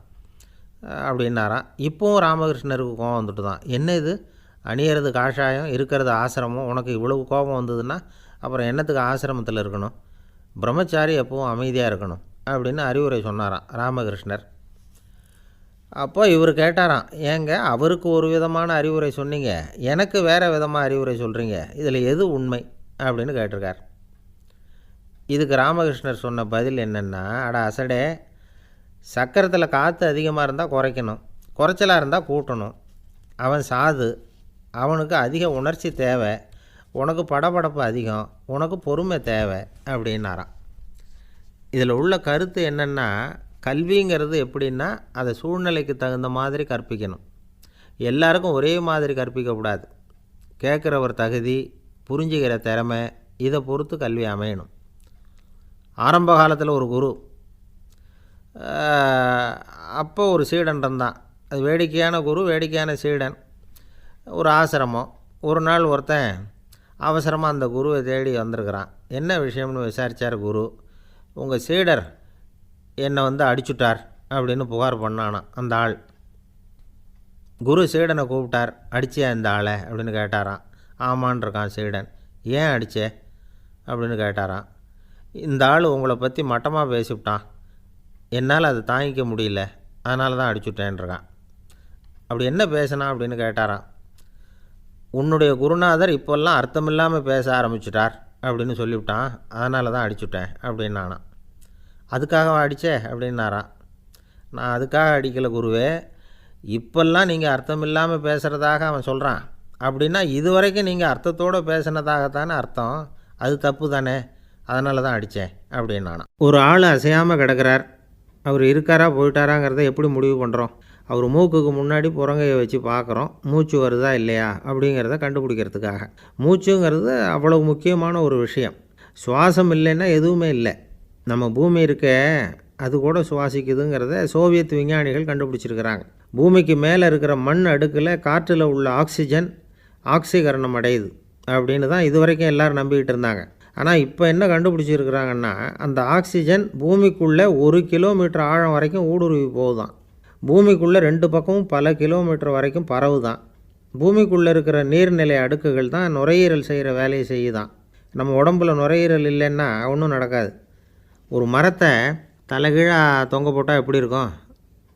Speaker 1: அப்படின்னாராம். இப்போவும் ராமகிருஷ்ணருக்கு கோபம் வந்துட்டு தான். என்ன இது, அணியறது காஷாயம், இருக்கிறது ஆசிரமம், உனக்கு இவ்வளவு கோபம் வந்ததுன்னா அப்புறம் என்னத்துக்கு ஆசிரமத்தில் இருக்கணும்? பிரம்மச்சாரி எப்பவும் அமைதியாக இருக்கணும் அப்படின்னு அறிவுரை சொன்னாராம் ராமகிருஷ்ணர். அப்போ இவர் கேட்டாராம், ஏங்க அவருக்கு ஒரு விதமான அறிவுரை சொன்னீங்க, எனக்கு வேறு விதமாக அறிவுரை சொல்கிறீங்க, இதில் எது உண்மை அப்படின்னு கேட்டிருக்கார். இதுக்கு ராமகிருஷ்ணர் சொன்ன பதில் என்னென்னா, அட அசடே, சக்கரத்தில் காற்று அதிகமாக இருந்தால் குறைக்கணும், குறைச்சலாக இருந்தால் கூட்டணும். அவன் சாது, அவனுக்கு அதிக உணர்ச்சி தேவை, உனக்கு படபடப்பு அதிகம், உனக்கு பொறுமை தேவை அப்படின்னாராம். இதில் உள்ள கருத்து என்னென்னா, கல்விங்கிறது எப்படின்னா அதை சூழ்நிலைக்கு தகுந்த மாதிரி கற்பிக்கணும். எல்லாருக்கும் ஒரே மாதிரி கற்பிக்கக்கூடாது. கேட்குறவர் தகுதி, புரிஞ்சுக்கிற திறமை, இதை பொறுத்து கல்வி அமையணும். ஆரம்ப காலத்தில் ஒரு குரு, அப்போ ஒரு சீடன் இருந்தான். அது வேடிக்கையான குரு, வேடிக்கையான சீடன். ஒரு ஆசிரமம். ஒரு நாள் ஒருத்தன் அவசரமாக அந்த குருவை தேடி வந்திருக்கிறான். என்ன விஷயம்னு விசாரித்தார் குரு. உங்கள் சீடர் என்னை அடிச்சுட்டார் அப்படின்னு புகார் பண்ணானான் அந்த ஆள். குரு சீடனை கூப்பிட்டார். அடிச்சியா இந்த ஆளை அப்படின்னு கேட்டாராம். ஆமான் இருக்கான் சீடன். ஏன் அடித்தே அப்படின்னு கேட்டாராம். இந்த ஆள் உங்களை பற்றி மட்டமாக பேசிவிட்டான், என்னால் அதை தாங்கிக்க முடியல, அதனால தான் அடிச்சுட்டேன்ருக்கான். அப்படி என்ன பேசினா அப்படின்னு கேட்டாராம். உன்னுடைய குருநாதர் இப்போல்லாம் அர்த்தமில்லாமல் பேச ஆரம்பிச்சிட்டார் அப்படின்னு சொல்லிவிட்டான், அதனால தான் அடிச்சுட்டேன் அப்படின்னு நானாம். அதுக்காக அடித்தே அப்படின்னாராம். நான் அதுக்காக அடிக்கலை குருவே, இப்போல்லாம் நீங்கள் அர்த்தமில்லாமல் பேசுகிறதாக அவன் சொல்கிறான், அப்படின்னா இது வரைக்கும் நீங்கள் அர்த்தத்தோடு பேசினதாகத்தானே அர்த்தம், அது தப்பு தானே, அதனால தான் அடித்தேன் அப்படின்னு நானாம். ஒரு ஆள் அசையாமல் கிடக்கிறார், அவர் இருக்காரா போயிட்டாராங்கிறத எப்படி முடிவு பண்ணுறோம்? அவர் மூக்குக்கு முன்னாடி புறங்கையை வச்சு பார்க்குறோம், மூச்சு வருதா இல்லையா அப்படிங்கிறத கண்டுபிடிக்கிறதுக்காக. மூச்சுங்கிறது அவ்வளவு முக்கியமான ஒரு விஷயம். சுவாசம் இல்லைன்னா எதுவுமே இல்லை. நம்ம பூமி இருக்க அது கூட சுவாசிக்குதுங்கிறத சோவியத் விஞ்ஞானிகள் கண்டுபிடிச்சிருக்கிறாங்க. பூமிக்கு மேலே இருக்கிற மண் அடுக்கில் காற்றில் உள்ள ஆக்சிஜன் ஆக்சிகரணம் அடையுது அப்படின்னு தான் இது வரைக்கும் எல்லோரும் நம்பிக்கிட்டு இருந்தாங்க. ஆனால் இப்போ என்ன கண்டுபிடிச்சிருக்கிறாங்கன்னா, அந்த ஆக்சிஜன் பூமிக்குள்ளே 1 கிலோமீட்டர் ஆழம் வரைக்கும் ஊடுருவி போகுதான். பூமிக்குள்ளே 2 பக்கமும் பல கிலோமீட்டர் வரைக்கும் பரவுதான். பூமிக்குள்ளே இருக்கிற நீர்நிலை அடுக்குகள் தான் நுரையீரல் செய்கிற வேலையை செய்யுதான். நம்ம உடம்புல நுரையீரல் இல்லைன்னா ஒன்றும் நடக்காது. ஒரு மரத்தை தலைகீழாக தொங்க போட்டால் எப்படி இருக்கும்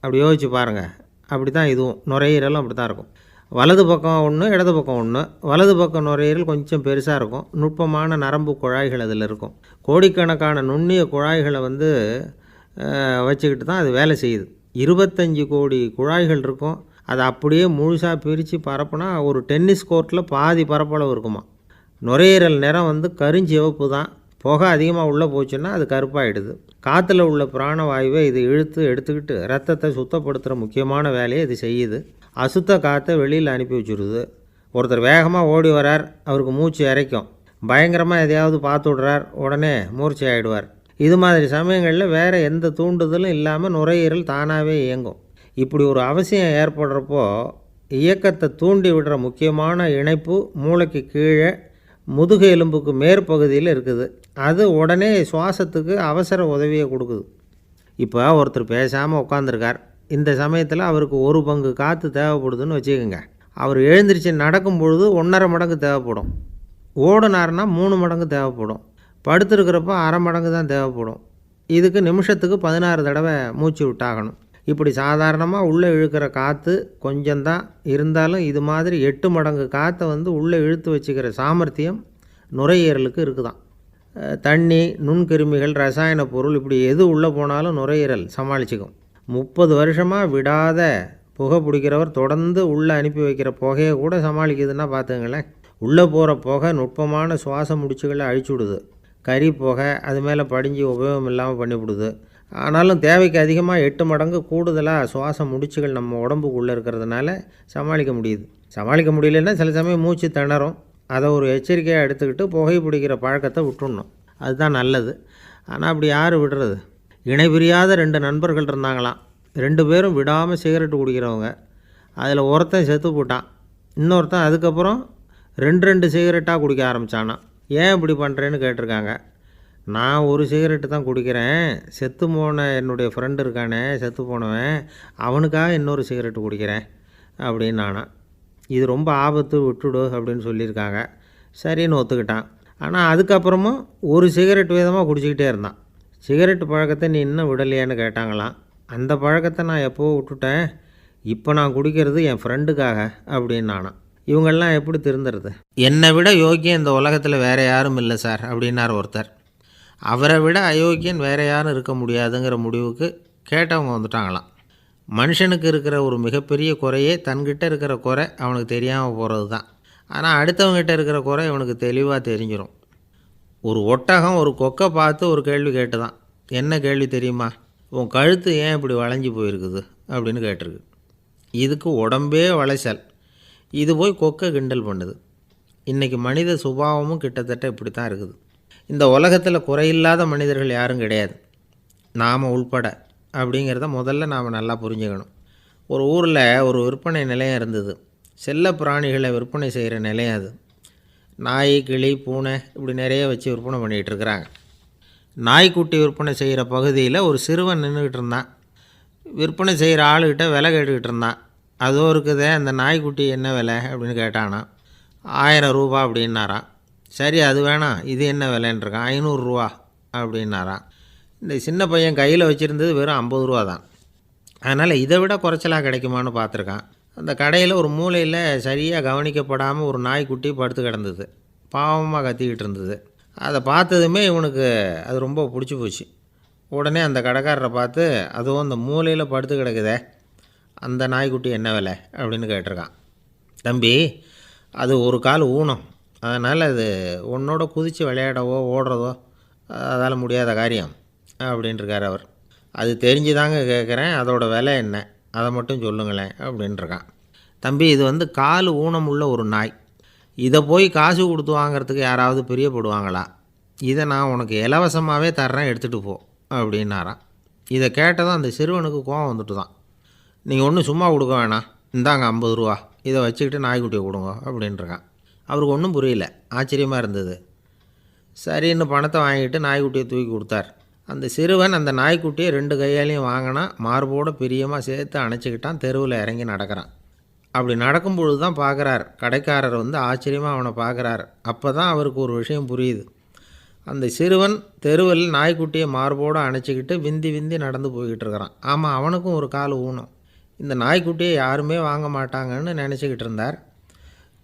Speaker 1: அப்படி யோசிச்சு பாருங்கள். அப்படி தான் இதுவும், நுரையீரலும் அப்படி தான் இருக்கும். வலது பக்கம் ஒன்று, இடது பக்கம் ஒன்று. வலது பக்கம் நுரையீரல் கொஞ்சம் பெருசாக இருக்கும், நுட்பமான நரம்பு குழாய்கள் அதில் இருக்கும். கோடிக்கணக்கான நுண்ணிய குழாய்களை வச்சுக்கிட்டு தான் அது வேலை செய்யுது. 25 கோடி குழாய்கள் இருக்கும். அதை அப்படியே முழுசாக பிரித்து பரப்புனா ஒரு டென்னிஸ் கோர்ட்டில் பாதி பரப்பளவு இருக்குமா. நுரையீரல் நிறம் கருஞ்சிவப்பு தான். புகை அதிகமாக உள்ளே போச்சுன்னா அது கருப்பாயிடுது. காற்றுல உள்ள பிராணவாயுவை இது இழுத்து எடுத்துக்கிட்டு ரத்தத்தை சுத்தப்படுத்துகிற முக்கியமான வேலையை இது செய்யுது. அசுத்த காற்றை வெளியில் அனுப்பி வச்சுருது. ஒருத்தர் வேகமாக ஓடி வரார், அவருக்கு மூச்சு இறைக்கும். பயங்கரமாக எதையாவது பார்த்து விடுறார், உடனே மூர்ச்சை ஆகிடுவார். இது மாதிரி சமயங்களில் வேறு எந்த தூண்டுதலும் இல்லாமல் நுரையீரல் தானாகவே இயங்கும். இப்படி ஒரு அவசியம் ஏற்படுறப்போ இயக்கத்தை தூண்டி விடுற முக்கியமான இணைப்பு மூளைக்கு கீழே முதுகு எலும்புக்கு மேற்பகுதியில் இருக்குது. அது உடனே சுவாசத்துக்கு அவசர உதவியை கொடுக்குது. இப்போ ஒருத்தர் பேசாமல் உட்காந்துருக்கார். இந்த சமயத்தில் அவருக்கு 1 பங்கு காற்று தேவைப்படுதுன்னு வச்சுக்கோங்க. அவர் எழுந்திரிச்சு நடக்கும் பொழுது 1.5 மடங்கு தேவைப்படும். ஓடினார்னா 3 மடங்கு தேவைப்படும். படுத்துருக்கிறப்ப 1/2 மடங்கு தான் தேவைப்படும். இதுக்கு நிமிஷத்துக்கு 16 தடவை மூச்சு விட்டாகணும். இப்படி சாதாரணமாக உள்ளே இழுக்கிற காற்று கொஞ்சம்தான் இருந்தாலும் இது மாதிரி 8 மடங்கு காற்றை உள்ளே இழுத்து வச்சுக்கிற சாமர்த்தியம் நுரையீரலுக்கு இருக்குதான். தண்ணி, நுண்கிருமிகள், ரசாயன பொருள் இப்படி எது உள்ளே போனாலும் நுரையீரல் சமாளிச்சுக்கும். 30 வருஷமாக விடாத புகை பிடிக்கிறவர் தொடர்ந்து உள்ளே அனுப்பி வைக்கிற புகையை கூட சமாளிக்குதுன்னா பார்த்துங்களேன். உள்ளே போகிற புகை நுட்பமான சுவாச முடிச்சுகளை அழிச்சு விடுது. கறி புகை அது மேலே படிஞ்சு உபயோகம் இல்லாமல் பண்ணிவிடுது. ஆனாலும் தேவைக்கு அதிகமாக 8 மடங்கு கூடுதலாக சுவாச முடிச்சுகள் நம்ம உடம்புக்குள்ளே இருக்கிறதுனால சமாளிக்க முடியுது. சமாளிக்க முடியலன்னா சில சமயம் மூச்சு திணறும். அதை ஒரு எச்சரிக்கையாக எடுத்துக்கிட்டு புகை பிடிக்கிற பழக்கத்தை விட்டுடணும், அதுதான் நல்லது. ஆனால் அப்படி யார் விடுறது? இணை பிரியாத 2 நண்பர்கள் இருந்தாங்களாம். 2 பேரும் விடாமல் சிகரெட்டு குடிக்கிறவங்க. அதில் ஒருத்தன் செத்து போட்டான். இன்னொருத்தன் அதுக்கப்புறம் 2 சிகரெட்டாக குடிக்க ஆரம்பித்தானா. ஏன் இப்படி பண்ணுறேன்னு கேட்டிருக்காங்க. நான் 1 சிகரெட்டு தான் குடிக்கிறேன், செத்து போன என்னுடைய ஃப்ரெண்டு இருக்கானே செத்து போனவன், அவனுக்காக இன்னொரு சிகரெட்டு குடிக்கிறேன் அப்படின்னு நானா. இது ரொம்ப ஆபத்து, விட்டுடு அப்படின்னு சொல்லியிருக்காங்க. சரின்னு ஒத்துக்கிட்டான். ஆனால் அதுக்கப்புறமும் 1 சிகரெட் வீதமாக குடிச்சிக்கிட்டே இருந்தான். சிகரெட்டு பழக்கத்தை நீ இன்னும் விடலையான்னு கேட்டாங்களாம். அந்த பழக்கத்தை நான் எப்போவோ விட்டுட்டேன், இப்போ நான் குடிக்கிறது என் ஃப்ரெண்டுக்காக அப்படின்னு நானா. இவங்கெல்லாம் எப்படி திருந்துறது? என்னை விட யோக்கியம் இந்த உலகத்தில் வேறு யாரும் இல்லை சார் அப்படின்னார் ஒருத்தர். அவரை விட அயோக்கியன் வேறு யாரும் இருக்க முடியாதுங்கிற முடிவுக்கு கேட்டவங்க வந்துட்டாங்களாம். மனுஷனுக்கு இருக்கிற ஒரு மிகப்பெரிய குறையே தன்கிட்ட இருக்கிற குறை அவனுக்கு தெரியாமல் போகிறது தான். ஆனால் அடுத்தவங்ககிட்ட இருக்கிற குறை இவனுக்கு தெளிவாக தெரிஞ்சிடும். ஒரு ஒட்டகம் ஒரு கொக்கை பார்த்து ஒரு கேள்வி கேட்டுதான். என்ன கேள்வி தெரியுமா? உன் கழுத்து ஏன் இப்படி வளைஞ்சி போயிருக்குது அப்படின்னு கேட்டிருக்கு. இதுக்கு உடம்பே வளைச்சல். இது போய் கொக்கை கிண்டல் பண்ணுது. இன்றைக்கி மனித சுபாவமும் கிட்டத்தட்ட இப்படி தான் இருக்குது. இந்த உலகத்தில் குறையில்லாத மனிதர்கள் யாரும் கிடையாது, நாம் உள்பட அப்படிங்கிறத முதல்ல நாம் நல்லா புரிஞ்சுக்கணும். ஒரு ஊரில் ஒரு விற்பனை நிலையம் இருந்தது. செல்ல பிராணிகளை விற்பனை செய்கிற நிலையம் அது. நாய், கிளி, பூனை இப்படி நிறைய வச்சு விற்பனை பண்ணிகிட்டு இருக்கிறாங்க. நாய்க்குட்டி விற்பனை செய்கிற பகுதியில் ஒரு சிறுவன் நின்றுக்கிட்டு இருந்தான். விற்பனை செய்கிற ஆளுகிட்ட விலை கேட்டுக்கிட்டு இருந்தான். அதோ இருக்குதே அந்த நாய்க்குட்டி என்ன விலை அப்படின்னு கேட்டானா. 1000 ரூபா அப்படின்னாராம். சரி அது வேணாம், இது என்ன விலைன்றிருக்கான். 500 ரூபா அப்படின்னாராம். இந்த சின்ன பையன் கையில் வச்சுருந்தது வெறும் 50 ரூபா தான். அதனால் இதை விட குறைச்சலாக கிடைக்குமான்னு பார்த்துருக்கான். அந்த கடையில் ஒரு மூலையில் சரியாக கவனிக்கப்படாமல் ஒரு நாய்க்குட்டி படுத்து கிடந்தது. பாவமாக கத்திக்கிட்டு இருந்தது. அதை பார்த்ததுமே இவனுக்கு அது ரொம்ப பிடிச்சி போச்சு. உடனே அந்த கடைக்காரரை பார்த்து, அதுவும் அந்த மூலையில் படுத்து கிடக்குதே அந்த நாய்க்குட்டி என்ன விலை அப்படின்னு கேட்டிருக்கான். தம்பி, அது ஒரு கால் ஊனம், அதனால் அது உன்னோட குதித்து விளையாடவோ ஓடுறதோ அதால் முடியாத காரியம் அப்படின்ட்டுருக்கார் அவர். அது தெரிஞ்சு தாங்க கேட்குறேன், அதோட விலை என்ன அதை மட்டும் சொல்லுங்களேன் அப்படின்ட்டுருக்கான். தம்பி, இது வந்து கால் ஊனம் உள்ள ஒரு நாய். இதை போய் காசு கொடுத்து வாங்கிறதுக்கு யாராவது பிரியப்படுவாங்களா? இதை நான் உனக்கு இலவசமாகவே தர்றேன், எடுத்துகிட்டு போ அப்படின்னாரான். இதை கேட்டதும் அந்த சிறுவனுக்கு கோபம் வந்துட்டு தான். நீங்கள் ஒன்றும் சும்மா கொடுக்க வேணாம், இந்தாங்க 50 ரூபா, இதை வச்சுக்கிட்டு நாய்க்குட்டியை கொடுங்க அப்படின்ட்டுருக்கான். அவருக்கு ஒன்றும் புரியல, ஆச்சரியமாக இருந்தது. சரின்னு பணத்தை வாங்கிட்டு நாய்க்குட்டியை தூக்கி கொடுத்தார். அந்த சிறுவன் அந்த நாய்க்குட்டியை 2 கையாலையும் வாங்கினா, மார்போடு பிரியமாக சேர்த்து அணைச்சிக்கிட்டான். தெருவில் இறங்கி நடக்கிறான். அப்படி நடக்கும்பொழுது தான் பார்க்குறார், கடைக்காரர் வந்து ஆச்சரியமாக அவனை பார்க்குறார். அப்போ தான் அவருக்கு ஒரு விஷயம் புரியுது. அந்த சிறுவன் தெருவில் நாய்க்குட்டியை மார்போடு அணைச்சிக்கிட்டு விந்தி விந்தி நடந்து போய்கிட்டு இருக்கிறான். ஆமாம், அவனுக்கும் ஒரு கால் ஊனம். இந்த நாய்க்குட்டியை யாருமே வாங்க மாட்டாங்கன்னு நினச்சிக்கிட்டு இருந்தார்.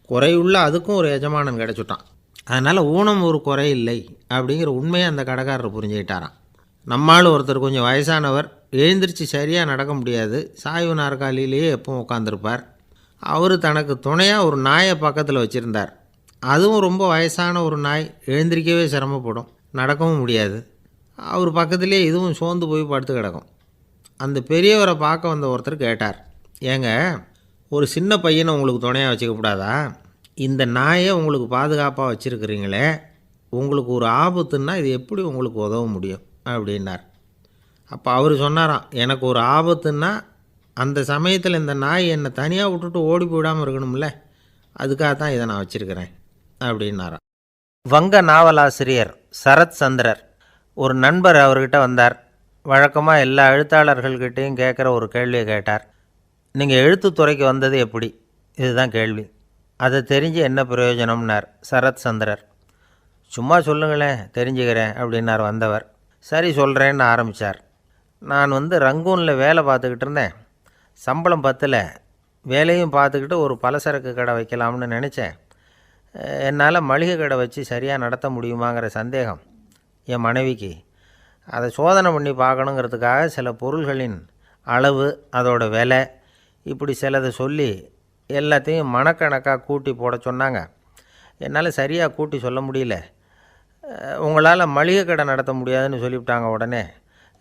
Speaker 1: குறையுள்ள அதுக்கும் ஒரு எஜமானன் கிடச்சிட்டான். அதனால் ஊனம் ஒரு குறை இல்லை அப்படிங்கிற உண்மையை அந்த கடைக்காரர் புரிஞ்சுக்கிட்டாராம். நம்மால் ஒருத்தர் கொஞ்சம் வயசானவர், எழுந்திரிச்சு சரியாக நடக்க முடியாது, சாய்வு நாற்காலியிலேயே எப்பவும் உட்காந்துருப்பார். அவர் தனக்கு துணையாக ஒரு நாயை பக்கத்தில் வச்சுருந்தார். அதுவும் ரொம்ப வயசான ஒரு நாய், எழுந்திரிக்கவே சிரமப்படும், நடக்கவும் முடியாது. அவர் பக்கத்துலேயே இதுவும் சோர்ந்து போய் படுத்து கிடக்கும். அந்த பெரியவரை பார்க்க வந்த ஒருத்தர் கேட்டார், ஏங்க, ஒரு சின்ன பையனை உங்களுக்கு துணையாக வச்சுக்கப்படாதா? இந்த நாயை உங்களுக்கு பாதுகாப்பாக வச்சுருக்கிறீங்களே, உங்களுக்கு ஒரு ஆபத்துன்னா இது எப்படி உங்களுக்கு உதவ முடியும் அப்படின்னார். அப்போ அவர் சொன்னாராம், எனக்கு ஒரு ஆபத்துன்னா அந்த சமயத்தில் இந்த நாய் என்னை தனியாக விட்டுட்டு ஓடி போயிடாமல் இருக்கணும்ல, அதுக்காக தான் இதை நான் வச்சுருக்கிறேன் அப்படின்னாராம். வங்க நாவலாசிரியர் சரத் சந்திரர் ஒரு நண்பர் அவர்கிட்ட வந்தார். வழக்கமாக எல்லா எழுத்தாளர்கள்கிட்டையும் கேட்குற ஒரு கேள்வியை கேட்டார். நீங்கள் எழுத்துத்துறைக்கு வந்தது எப்படி? இதுதான் கேள்வி. அதை தெரிஞ்சு என்ன பிரயோஜனம்னார் சரத் சந்திரர். சும்மா சொல்லுங்களேன், தெரிஞ்சுக்கிறேன் அப்படின்னார் வந்தவர். சரி சொல்கிறேன்னு ஆரம்பித்தார். நான் வந்து ரங்கூனில் வேலை பார்த்துக்கிட்டு இருந்தேன். சம்பளம் பத்தல, வேலையும் பார்த்துக்கிட்டு ஒரு பலசரக்கு கடை வைக்கலாம்னு நினச்சேன். என்னால் மளிகை கடை வச்சு சரியாக நடத்த முடியுமாங்கிற சந்தேகம் என் மனைவிக்கு. அதை சோதனை பண்ணி பார்க்கணுங்கிறதுக்காக சில பொருள்களின் அளவு, அதோட விலை, இப்படி சிலதை சொல்லி எல்லாத்தையும் மனக்கணக்காக கூட்டி போட சொன்னாங்க. என்னால் சரியாக கூட்டி சொல்ல முடியல. உங்களால் மளிகை கடை நடத்த முடியாதுன்னு சொல்லிவிட்டாங்க. உடனே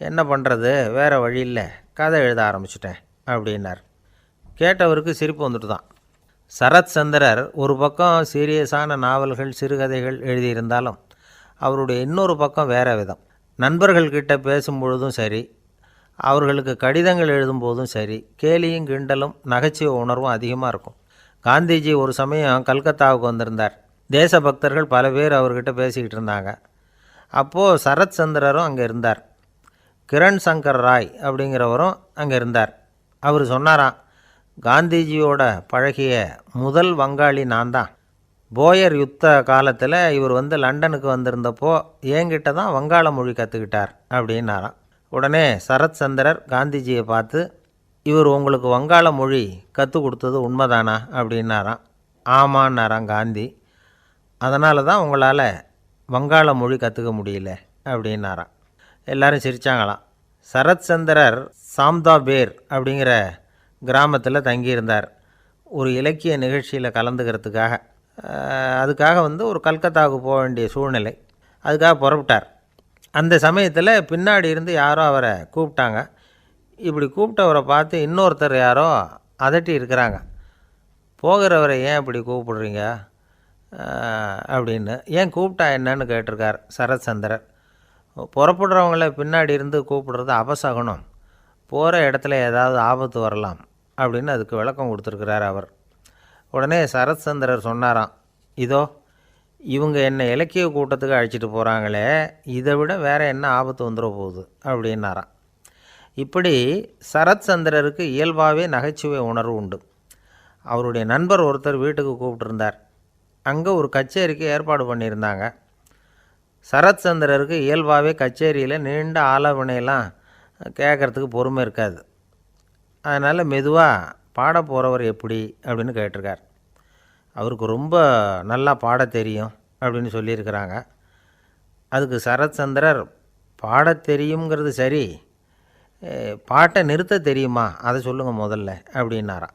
Speaker 1: என்ன பண்ணுறது, வேறு வழி இல்லை, கதை எழுத ஆரம்பிச்சிட்டேன் அப்படின்னார். கேட்டவருக்கு சிரிப்பு வந்துட்டு தான். சரத் சந்திரர் ஒரு பக்கம் சீரியஸான நாவல்கள், சிறுகதைகள் எழுதியிருந்தாலும் அவருடைய இன்னொரு பக்கம் வேறு விதம். நண்பர்கள்கிட்ட பேசும்பொழுதும் சரி, அவர்களுக்கு கடிதங்கள் எழுதும்போதும் சரி, கேலியும் கிண்டலும் நகைச்சுவை உணர்வும் அதிகமாக இருக்கும். காந்திஜி ஒரு சமயம் கல்கத்தாவுக்கு வந்திருந்தார். தேசபக்தர்கள் பல பேர் அவர்கிட்ட பேசிக்கிட்டு இருந்தாங்க. அப்போது சரத் சந்திரரும் அங்கே இருந்தார். கிரண் சங்கர் ராய் அப்படிங்கிறவரும் அங்கே இருந்தார். அவர் சொன்னாராம், காந்திஜியோட பழகிய முதல் வங்காளி நான் தான். போயர் யுத்த காலத்தில் இவர் வந்து லண்டனுக்கு வந்திருந்தப்போ என்கிட்ட தான் வங்காள மொழி கற்றுக்கிட்டார் அப்படின்னாராம். உடனே சரத் சந்திரர் காந்திஜியை பார்த்து, இவர் உங்களுக்கு வங்காள மொழி கற்றுக் கொடுத்தது உண்மைதானா அப்படின்னாராம். ஆமான்னாராம் காந்தி. அதனால தான் உங்களால் வங்காள மொழி கற்றுக்க முடியல அப்படின்னாராம். எல்லாரும் சிரித்தாங்களாம். சரத் சந்திரர் சாம்தாபேர் அப்படிங்கிற கிராமத்தில் தங்கியிருந்தார். ஒரு இலக்கிய நிகழ்ச்சியில் கலந்துக்கிறதுக்காக. அதுக்காக வந்து ஒரு கல்கத்தாவுக்கு போக வேண்டிய சூழ்நிலை. அதுக்காக புறப்பட்டார். அந்த சமயத்தில் பின்னாடி இருந்து யாரோ அவரை கூப்பிட்டாங்க. இப்படி கூப்பிட்டவரை பார்த்து இன்னொருத்தர் யாரோ அதட்டி இருக்கிறாங்க. போகிறவரை ஏன் இப்படி கூப்பிடுறீங்க அப்படின்னு. ஏன் கூப்பிட்டா என்னன்னு கேட்டிருக்கார் சரத் சந்திரர். புறப்படுறவங்கள பின்னாடி இருந்து கூப்பிடுறது அபசகுனம், போகிற இடத்துல ஏதாவது ஆபத்து வரலாம் அப்படின்னு அதுக்கு விளக்கம் கொடுத்துருக்கிறார் அவர். உடனே சரத் சந்திரர் சொன்னாராம், இதோ இவங்க என்னை இலக்கிய கூட்டத்துக்கு அழைச்சிட்டு போகிறாங்களே, இதை விட வேறு என்ன ஆபத்து வந்துட போகுது அப்படின்னாராம். இப்படி சரத்சந்திரருக்கு இயல்பாகவே நகைச்சுவை உணர்வு உண்டு. அவருடைய நண்பர் ஒருத்தர் வீட்டுக்கு கூப்பிட்டுருந்தார். அங்கே ஒரு கச்சேரிக்கு ஏற்பாடு பண்ணியிருந்தாங்க. சரத்சந்திரருக்கு இயல்பாகவே கச்சேரியில் நீண்ட ஆலோசனையெல்லாம் கேட்குறதுக்கு பொறுமை இருக்காது. அதனால் மெதுவாக பாட போகிறவர் எப்படி அப்படின்னு கேட்டிருக்கார். அவருக்கு ரொம்ப நல்லா பாட தெரியும் அப்படின்னு சொல்லியிருக்கிறாங்க. அதுக்கு சரத்சந்திரர், பாட தெரியுங்கிறது சரி, பாட்டை நிறுத்த தெரியுமா அதை சொல்லுங்கள் முதல்ல அப்படின்னாராம்.